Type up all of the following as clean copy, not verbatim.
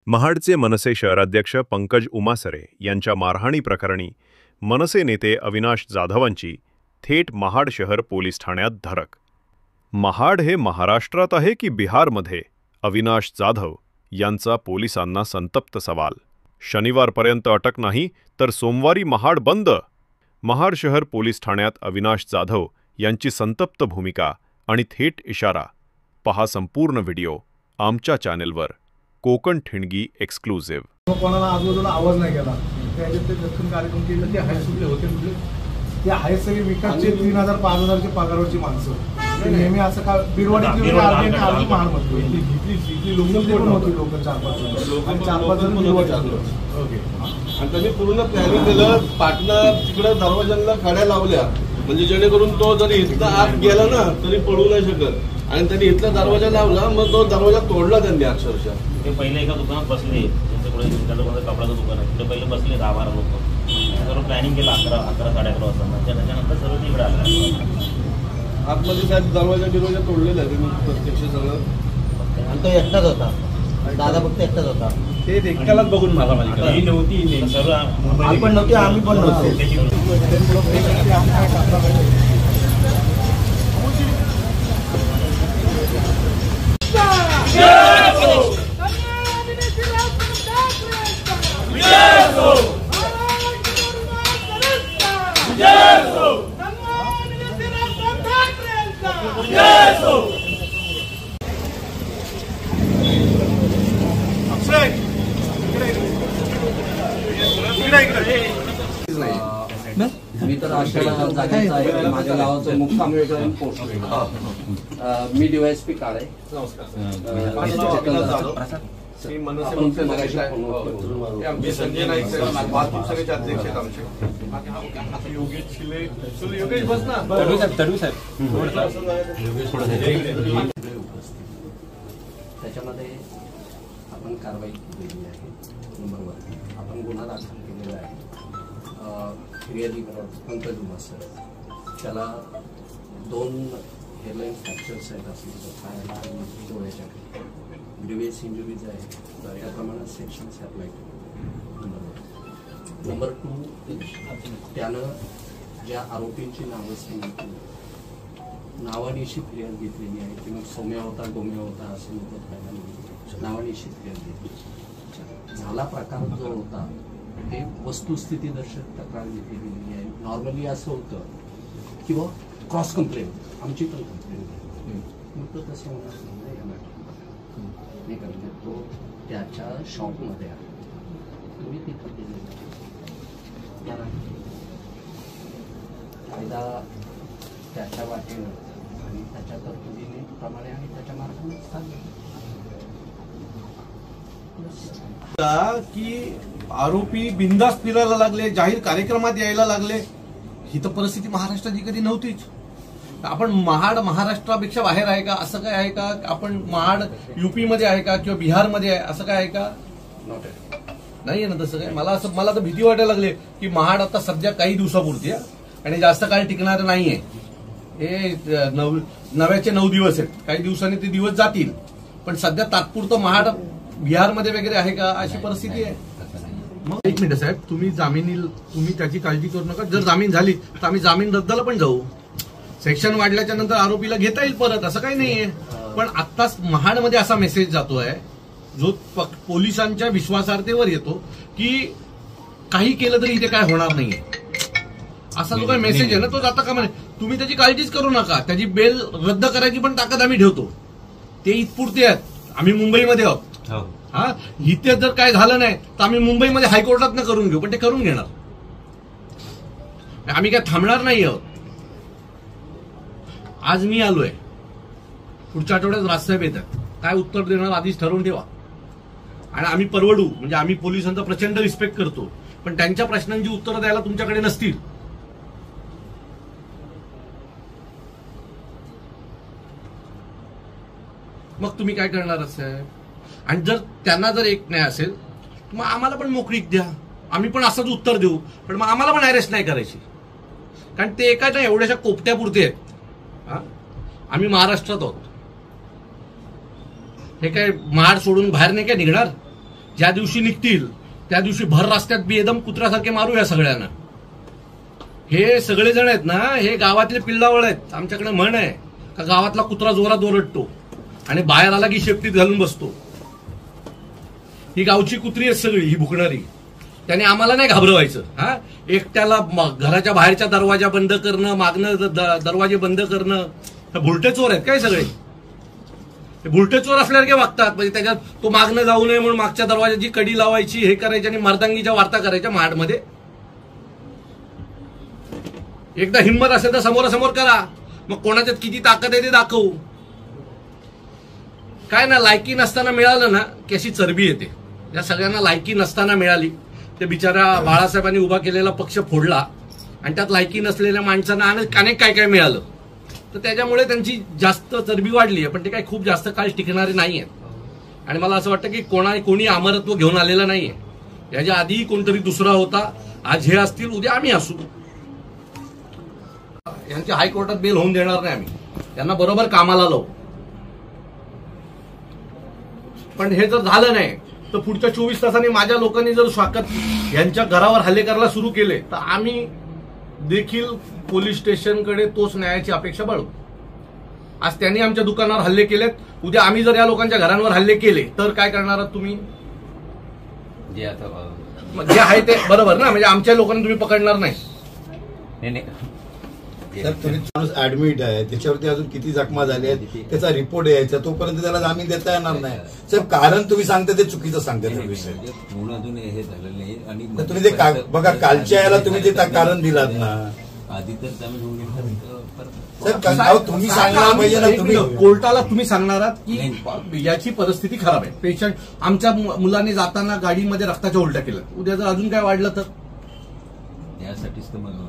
महाडचे मनसे शहराध्यक्ष पंकज उमासरे यांच्या मारहाणी प्रकरणी मनसे नेते अविनाश जाधवांची थेट महाड शहर पोलीस ठाण्यात धडक। महाड हे महाराष्ट्रात आहे की बिहारमध्ये? अविनाश जाधव यांचा पोलिसांना संतप्त सवाल। शनिवारपर्यंत अटक नाही तर सोमवारी महाड बंद। महाड शहर पोलीस ठाण्यात अविनाश जाधव यांची संतप्त भूमिका आणि थेट इशारा। पहा संपूर्ण व्हिडिओ आमच्या चॅनेलवर। कोकण ठिणगी एक्सक्लुझिव्ह। कोणाला आजूबाजूला आवाज नाही केला, त्याच्यात ते दक्षिण कार्यक्रम केले, ते हाय सुटले होते म्हणजे ते हाय सगळे विकासचे 3000-5000चे पगारावरची माणसं ते नेहमी असं का बिरवाडीची आर्मी महाडमध्ये घेतली लोक होती, लोक 4-5 लोक आणि 4-5 जण बिरवाडी। ओके, आणि त्यांनी पूर्ण प्लॅनिंग केलं। पाटला तिकडे दरवाजांना कड्या लावल्या म्हणजे जेणेकरून तो जरी इथं आत गेला ना तरी पळू नाही शकत, आणि त्यांनी इथला दरवाजा लावला, मग तो दरवाजा तोडला त्यांनी अक्षरशः। ते पहिले एका दुकानात बसले, त्यांच्याकडे कपड्याचं दुकान आहे, तिथे पहिले बसले 10-12 लोक, सर्व प्लॅनिंग केलं 11-11-11:30 वाजता। त्याच्यानंतर सर्व तिकडे आलं। आतमध्ये साहेब दरवाजा तोडलेला आहे त्यांनी प्रत्यक्ष सगळं, आणि तो एकटाच होता, दादा फक्त एकटाच होता। ते एकट्यालाच बघून मला माहिती नव्हती, सर्व आम्ही पण नव्हते, आम्ही पण नव्हतो। मी तर अशा जागेचा आहे, माझ्या गावाचं मुक्काम वेगळं आणि पोस्ट वेगळं। मी डीवायएसपी काळे। संजय नाईक साहेब वाहतूक सगळ्याचे अध्यक्ष आहेत आमचे। योगेश शिले, योगेश बस ना, तडवी साहेब त्याच्यामध्ये आपण कारवाई केलेली आहे। नंबर 1 आपण गुन्हा दाखल केलेला आहे। फिर्यादी पंकज उमासरे, त्याला 2 हेअरलाईन फ्रॅक्चर्स आहेत, असं पायाला आणि डोळ्याच्या ग्रीवियस इंजुरीज आहे, त्याप्रमाणे सेक्शन्स अप्लाय केले। नंबर 2 त्यानं ज्या आरोपींची नावं सांगितली, नावानिशी फिर्याद घेतलेली आहे की मग सोम्या होता गोम्या होता असं मत पाहिजे, नावानिशी फिर्याद घेतली। झाला प्रकार जो होता ते वस्तुस्थिती दर्शक तक्रार घेतली गेलेली आहे। नॉर्मली असं होतं किंवा क्रॉस कंप्लेंट, आमची पण कंप्लेंट, मग तो तसं होणार नाही या मॅटरमध्ये। नाही करते, तो त्याच्या शॉपमध्ये आहे, तुम्ही तिथं गेलेला कायदा त्याच्या वाटेनं आणि त्याच्या तरतुदीने प्रमाणे आणि त्याच्या मार्गाने चालले की आरोपी बिनधास्त फिरायला लागले, जाहीर कार्यक्रमात यायला लागले। ही तर परिस्थिती महाराष्ट्राची कधी नव्हतीच। आपण महाड महाराष्ट्रापेक्षा बाहेर आहे का, असं काय आहे का? आपण महाड यूपी मध्ये आहे का किंवा बिहारमध्ये आहे असं काय आहे का? नाही आहे ना तसं काय। मला तर भीती वाटायला लागली की महाड आता सध्या काही दिवसापुरती आहे आणि जास्त काळ टिकणार नाहीये। हे 9 दिवस आहेत, काही दिवसांनी ते दिवस जातील, पण सध्या तात्पुरतं महाड बिहारमध्ये वगैरे आहे का अशी परिस्थिती आहे। मग 1 मिनिट साहेब, तुम्ही त्याची काळजी करू नका। जर जामीन झाली तर आम्ही जामीन रद्दाला पण जाऊ। सेक्शन वाढल्याच्या नंतर आरोपीला घेता येईल परत, असं काही नाहीये। पण आत्ताच महाडमध्ये असा मेसेज जातोय जो पोलिसांच्या विश्वासार्हतेवर येतो की काही केलं तरी इथे काय होणार नाहीये, असा जो काही मेसेज आहे ना तो जाता कामा नये। तुम्ही त्याची काळजीच करू नका, त्याची बेल रद्द करायची पण ताकद आम्ही ठेवतो, ते इथपुरते आहेत। आम्ही मुंबईमध्ये आहोत, हा, इथे जर काय झालं नाही तर आम्ही मुंबईमध्ये हायकोर्टात करून घेऊ, पण ते करून घेणार, आम्ही काय थांबणार नाही आहोत। आज मी आलोय, पुढच्या आठवड्यात राजसाहेब येतात, काय उत्तर देणार आधीच ठरवून ठेवा। आणि आम्ही परवडू, म्हणजे आम्ही पोलिसांचा प्रचंड रिस्पेक्ट करतो, पण त्यांच्या प्रश्नांची उत्तरं द्यायला तुमच्याकडे नसतील। मग तुम्ही काय करणार असेल? आणि जर त्यांना जर एक नाही असेल मग आम्हाला पण मोकळीक द्या, आम्ही पण असंच उत्तर देऊ, पण मग आम्हाला पण अरेस्ट नाही करायची, कारण ते एका नाही एवढ्याशा कोपट्यापुरते आहेत। आम्ही महाराष्ट्रात आहोत, हे काय महाड सोडून बाहेर नाही काय निघणार? ज्या दिवशी निघतील त्या दिवशी भर रस्त्यात बेदम कुत्र्यासारखे मारू या सगळ्यांना. हे सगळे जण आहेत ना, हे गावातले पिल्लावळ आहेत. आमच्याकडे म्हण आहे का गावातला कुत्रा जोरात ओरडतो आणि बाहेर आला की शेपटीत घालून बसतो. ही गावची कुत्री आहेत सगळी, ही भुकणारी. त्याने आम्हाला नाही घाबरवायचं. हा, एकट्याला घराच्या बाहेरच्या दरवाजा बंद करणं, मागणं दरवाजे बंद करणं. भुलटे चोर आहेत काय सगळे? भुलटे चोर असल्यासारखे वागतात. म्हणजे त्याच्यात तो मागणं जाऊ नये म्हणून मागच्या दरवाजाची कडी लावायची, हे करायची आणि मर्दांगीच्या वार्ता करायच्या महाडमध्ये. एकदा हिंमत असेल तर समोरासमोर करा, मग कोणाच्यात किती ताकद आहे ते दाखवू. काय ना, लायकी नसताना मिळालं ना की अशी चरबी येते. या सगळ्यांना लायकी नसताना मिळाली. ते बिचारा बाळासाहेबांनी उभा केलेला पक्ष फोडला आणि त्यात लायकी नसलेल्या माणसांना अनेक काय काय मिळालं, तर त्याच्यामुळे त्यांची जास्त चरबी वाढली आहे. पण ते काही खूप जास्त काळ टिकणारे नाहीये. आणि मला असं वाटतं की कोणी अमरत्व घेऊन आलेलं नाहीये. याच्या आधी कोणतरी दुसरा होता, आज हे असतील, उद्या आम्ही असू. यांची हायकोर्टात बेल होऊन देणार नाही आम्ही. त्यांना बरोबर कामाला लावू. पण हे जर झालं नाही तर पुढच्या 24 तासांनी माझ्या लोकांनी जर स्वागत यांच्या घरावर हल्ले करायला सुरू केले तर आम्ही देखील पोलीस स्टेशनकडे तोच न्यायाची अपेक्षा बाळगू. आज त्यांनी आमच्या दुकानावर हल्ले केलेत, उद्या आम्ही जर या लोकांच्या घरांवर हल्ले केले तर काय करणार आहात तुम्ही? जे आहे ते बरोबर ना, म्हणजे आमच्या लोकांना तुम्ही पकडणार नाही. सर, तुम्ही माणूस ऍडमिट आहे, त्याच्यावरती अजून किती जखमा झाल्या आहेत त्याचा रिपोर्ट यायचा, तोपर्यंत त्याला जामीन देता येणार नाही. सर, कारण तुम्ही सांगता ते चुकीचं सांगता. म्हणून अजून हे झालं नाही. आणि तुम्ही ते बघा, कालच्या याला तुम्ही जे कारण दिलात ना, आधी तर सर तुम्ही सांगणार पाहिजे ना. तुम्ही कोर्टाला तुम्ही सांगणार आहात की याची परिस्थिती खराब आहे, पेशंट आमच्या मुलाने जाताना गाडीमध्ये रक्ताच्या उलट्या केल्या, उद्या जर अजून काय वाढलं तर यासाठीच तर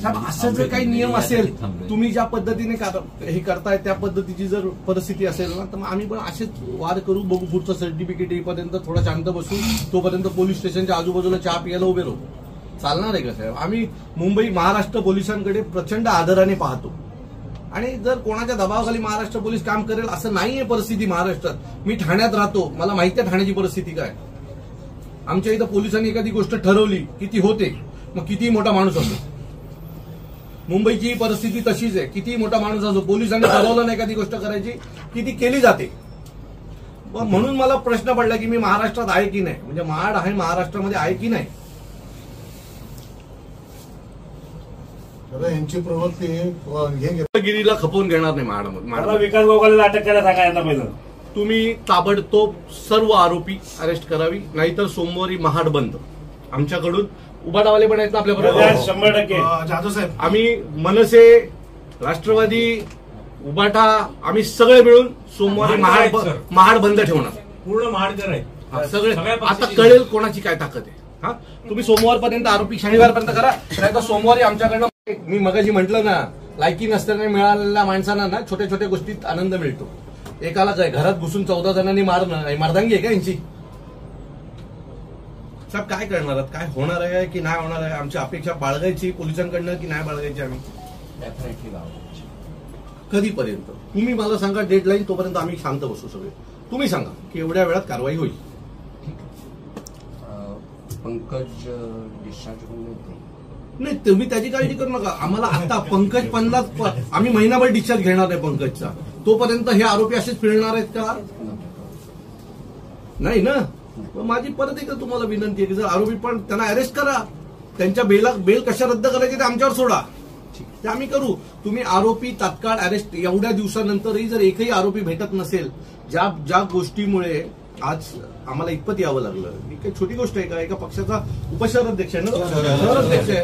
साहेब असं जर काही नियम असेल, तुम्ही ज्या पद्धतीने हे करताय त्या पद्धतीची जर परिस्थिती असेल ना, तर मग आम्ही पण असेच वाद करू, बघू पुढचं सर्टिफिकेट येईपर्यंत थोडा शांत बसू, तोपर्यंत पोलीस स्टेशनच्या आजूबाजूला चहा पियाला उभे राहू. चालणार आहे का साहेब? आम्ही मुंबई महाराष्ट्र पोलिसांकडे प्रचंड आदराने पाहतो आणि जर कोणाच्या दबावाखाली महाराष्ट्र पोलीस काम करेल असं नाहीये परिस्थिती महाराष्ट्रात. मी ठाण्यात राहतो, मला माहिती आहे ठाण्याची परिस्थिती काय. आमच्या इथं पोलिसांनी एखादी गोष्ट ठरवली किती होते, मग किती मोठा माणूस असो. मुंबईची परिस्थिती तशीच आहे, किती मोठा माणूस असो, पोलिसांनी ठरवलं नाही एखादी गोष्ट करायची की ती केली जाते. म्हणून मला प्रश्न पडला की मी महाराष्ट्रात आहे की नाही, म्हणजे महाड आहे महाराष्ट्रामध्ये आहे की नाही. यांची प्रवृत्ती गिरीला खपवून घेणार नाही महाडामध्ये. विकास गोगाला अटक करायला सांगा यांना पहिलं. तुम्ही ताबडतोब सर्व आरोपी अरेस्ट करावी, नाहीतर सोमवारी महाड बंद. आमच्याकडून उबाटावाले पण आहेत ना आपल्याबरोबर, 100%. जाधव साहेब, आम्ही मनसे, राष्ट्रवादी, उबाटा आम्ही सगळे मिळून सोमवारी महाड बंद ठेवणार. पूर्ण महाड करायचं सगळे. आता कळेल कोणाची काय ताकद आहे. हा, तुम्ही सोमवारपर्यंत आरोपी शनिवारपर्यंत करा, नाहीतर सोमवारी आमच्याकडनं. मी मगाशी म्हटलं ना, लायकी नसताना मिळालेल्या माणसांना ना छोट्या छोट्या गोष्टीत आनंद मिळतो. एकाला काय घरात घुसून 14 जणांनी मारणं मर्दांगी आहे का यांची? साहेब काय करणार आहात, काय होणार आहे की नाही होणार आहे? आमची अपेक्षा बाळगायची पोलिसांकडनं की नाही बाळगायची आम्ही? डेफिनेटली बाळगायची. कधीपर्यंत तुम्ही मला सांगा डेडलाईन, तोपर्यंत आम्ही शांत बसू सगळे. तुम्ही सांगा की एवढ्या वेळात कारवाई होईल. पंकज डिस्चार्ज होऊन नाही, तुम्ही त्याची काळजी करू नका. आम्हाला आता पंकज 50 आम्ही महिनाभर डिस्चार्ज घेणार नाही पंकजचा. तोपर्यंत हे आरोपी असेच फिरणार आहेत का? नाही ना. माझी परत एकदा तुम्हाला विनंती आहे की जर आरोपी पण त्यांना अरेस्ट करा, त्यांच्या बेल कशा रद्द करायची ते आमच्यावर सोडा, ते आम्ही करू. तुम्ही आरोपी तात्काळ अरेस्ट. एवढ्या दिवसानंतरही जर एकही आरोपी भेटत नसेल, ज्या गोष्टीमुळे आज आम्हाला इतपत यावं लागलं, ही काही छोटी गोष्ट आहे का? एका पक्षाचा उपशहराध्यक्ष आहे ना, शहराध्यक्ष आहे.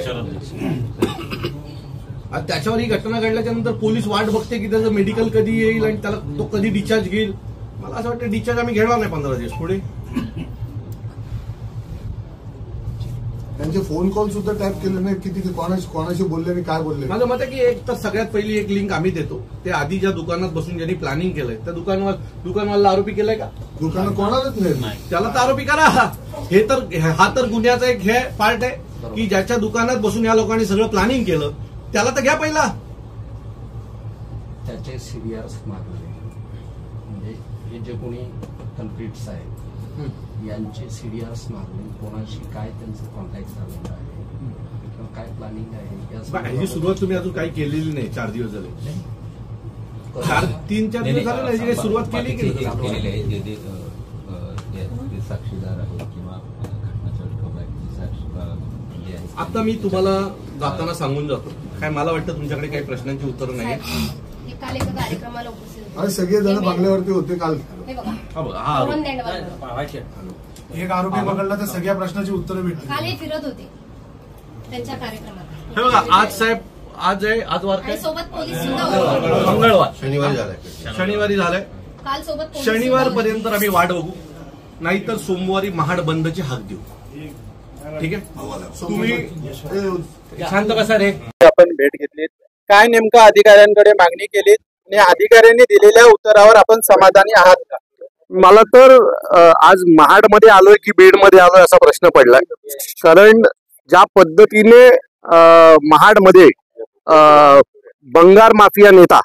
आणि त्याच्यावर ही घटना घडल्याच्या नंतर पोलीस वाट बघते की त्याचं मेडिकल कधी येईल आणि त्याला तो कधी डिस्चार्ज घेईल. मला असं वाटतं डिस्चार्ज आम्ही घेणार नाही 15 दिवस पुढे. त्यांचे फोन कॉल सुद्धा टाईप केले नाही, किती कोणाशी बोलले आणि काय बोलले. माझं मत आहे की एक तर सगळ्यात पहिली एक लिंक आम्ही देतो. ते आधी ज्या दुकानात बसून ज्यांनी प्लॅनिंग केलंय त्या दुकानवाला आरोपी केलंय का? दुकानं कोणालाच नाही. त्याला तर आरोपी करा. हा तर गुन्ह्याचा एक हे पार्ट आहे की ज्याच्या दुकानात बसून या लोकांनी सगळं प्लॅनिंग केलं, त्याला तर घ्या पहिला. त्याचे सीबीआर मागले, म्हणजे हे जे कोणी कल्प्रिट्स आहेत यांचे सीडीआरस मागून कोणाशी काय त्यांचं कॉन्टॅक्ट झालेलं आहे किंवा काय प्लॅनिंग आहे ह्याची सुरुवात तुम्ही अजून काही केलेली नाही. 4 दिवस झाले, 3-4 दिवस झाले नाही काही सुरुवात केली की केलेले आहे. जे साक्षीदार आहेत किंवा घटनास्थळी म्हणजे आता मी तुम्हाला जाताना सांगून जातो. काय मला वाटतं तुमच्याकडे काही प्रश्नांची उत्तरं नाही. हे काल एका कार्यक्रमाला उपस्थित अरे सगळे जण बंगल्यावरती होते काल. हे बघा हा तोरण देंडवाल. एक आरोपी पकडला तर सगळ्या प्रश्नाची उत्तरं भेटली. काल हे फिरत होते त्यांच्या कार्यक्रमात. हे बघा आज साहेब आज आहे, आज वार आणि काय सोबत पोलीस सुद्धा होते. मंगळवार शनिवारी झालाय. काल सोबत पोलीस शनिवार सुद्धा होते. पर्यंत आम्ही वाट बघू, नाहीतर सोमवारी महाड बंदची हाक देऊ. ठीक आहे, तुम्ही शांत बसा रे. आपण भेट घेतली, काय नेमकं अधिकाऱ्यांकडे मागणी केली आणि अधिकाऱ्यांनी दिलेल्या उत्तरावर आपण समाधानी आहात का? मला तर आज महाडमध्ये आलोय की बीडमध्ये आलोय असा प्रश्न पडलाय. कारण ज्या पद्धतीने महाडमध्ये बंगार माफिया नेता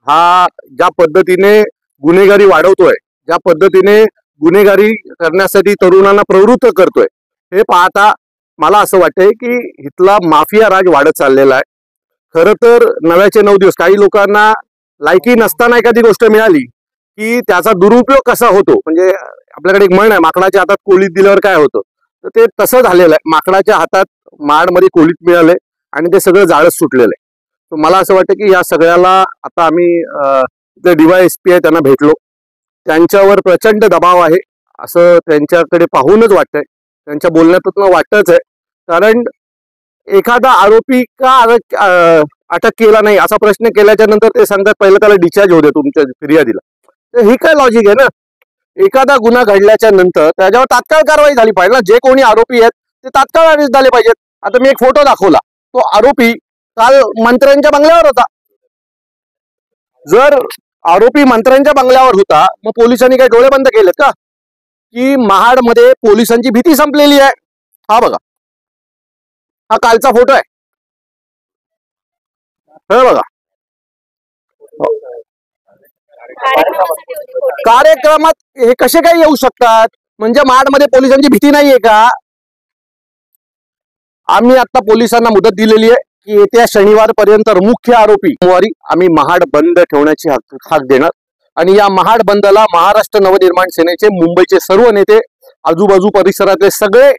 हा ज्या पद्धतीने गुन्हेगारी वाढवतोय, ज्या पद्धतीने गुन्हेगारी करण्यासाठी तरुणांना प्रवृत्त करतोय, हे पाहता मला असं वाटतंय की इथला माफिया राज वाढत चाललेला आहे. खरं तर 9चे 9 दिवस काही लोकांना लायकी नसताना एखादी गोष्ट मिळाली की त्याचा दुरुपयोग कसा होतो. म्हणजे आपल्याकडे एक म्हण आहे, माकडाच्या हातात कोलीत दिल्यावर काय होतं, तर ते तसं झालेलं आहे. माकडाच्या हातात महाडमध्ये कोलीत मिळालंय आणि ते सगळं जाळच सुटलेलं आहे. तर मला असं वाटतं की या सगळ्याला आता आम्ही DYSP आहे त्यांना भेटलो, त्यांच्यावर प्रचंड दबाव आहे असं त्यांच्याकडे पाहूनच वाटतंय. त्यांच्या बोलण्यातून वाटतच आहे. कारण एखादा आरोपी का अटक केला नाही असा प्रश्न केल्याच्या नंतर ते सांगतात पहिलं त्याला डिस्चार्ज होऊ दे तुमच्या फिर्यादीला. तर ही काय लॉजिक आहे ना. एखादा गुन्हा घडल्याच्या नंतर त्याच्यावर तात्काळ कारवाई झाली पाहिजे ना. जे कोणी आरोपी आहेत ते तात्काळ अरेस्ट झाले पाहिजेत. आता मी एक फोटो दाखवला, तो आरोपी काल मंत्र्यांच्या बंगल्यावर होता. जर आरोपी मंत्र्यांच्या बंगल्यावर होता मग पोलिसांनी काही डोळे बंद केलेत का? की महाडमध्ये पोलिसांची भीती संपलेली आहे. हा बघा, हा कालचा फोटो आहे. हे बघा, कार्यक्रमात हे कसे काय येऊ शकतात? म्हणजे महाडमध्ये पोलिसांची भीती नाहीये का? आम्ही आता पोलिसांना मुदत दिलेली आहे की येत्या शनिवारपर्यंत मुख्य आरोपी सोमवारी आम्ही महाड बंद ठेवण्याची हाक देणार. आणि या महाड बंदला महाराष्ट्र नवनिर्माण सेनेचे मुंबईचे सर्व नेते, आजूबाजू परिसरातले सगळे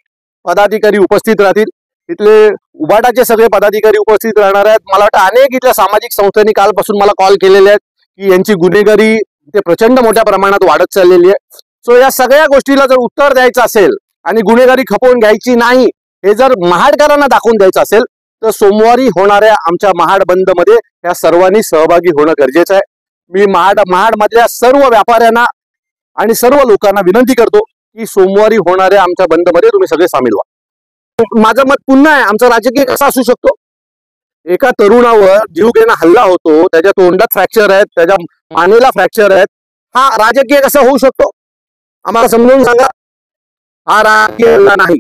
पदाधिकारी उपस्थित राहतील. इथले उबाटाचे सगळे पदाधिकारी उपस्थित राहणार आहेत. मला वाटतं अनेक इथल्या सामाजिक संस्थांनी कालपासून मला कॉल केलेले आहेत की यांची गुन्हेगारी ते प्रचंड मोठ्या प्रमाणात वाढत चाललेली आहे. सो या सगळ्या गोष्टीला जर उत्तर द्यायचं असेल आणि गुन्हेगारी खपवून घ्यायची नाही हे जर महाडकरांना दाखवून द्यायचं असेल तर सोमवारी होणाऱ्या आमच्या महाड बंद मध्ये या सर्वांनी सहभागी होणं गरजेचं आहे. मी महाडमधल्या सर्व व्यापाऱ्यांना आणि सर्व लोकांना विनंती करतो की सोमवारी होणाऱ्या आमच्या बंद मध्ये तुम्ही सगळे सामील व्हा. माझं मत पुन्हा आहे, आमचा राजकीय कसा असू शकतो? एका तरुणावर जीवघेणा हल्ला होतो, त्याच्या तोंडात फ्रॅक्चर आहेत, त्याच्या मानेला फ्रॅक्चर आहेत, हा राजकीय कसा होऊ शकतो? आम्हाला समजून सांगा. हा राजकीय हल्ला नाही.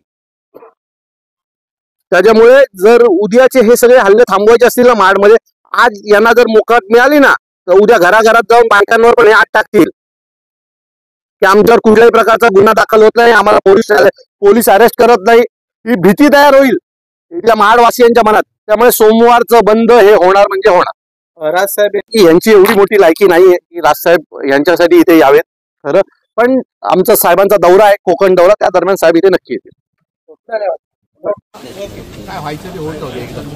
त्याच्यामुळे जर उद्याचे हे सगळे हल्ले थांबवायचे असतील ना महाडमध्ये, आज यांना जर मोकाट मिळाली ना तर उद्या घराघरात जाऊन बायकांवर पण हे आत टाकतील की आमच्यावर कुठल्याही प्रकारचा गुन्हा दाखल होत नाही, आम्हाला पोलीस अरेस्ट करत नाही. ही भीती तयार होईल इथल्या महाडवासियांच्या मनात. त्यामुळे सोमवारचं बंद हे होणार म्हणजे होणार. राजसाहेब यांची एवढी मोठी लायकी नाहीये की राजसाहेब यांच्यासाठी इथे यावेत खरं, पण आमचा साहेबांचा दौरा आहे, कोकण दौरा, त्या दरम्यान साहेब इथे नक्की येतील. काय व्हायचं ते होत होते एकदम.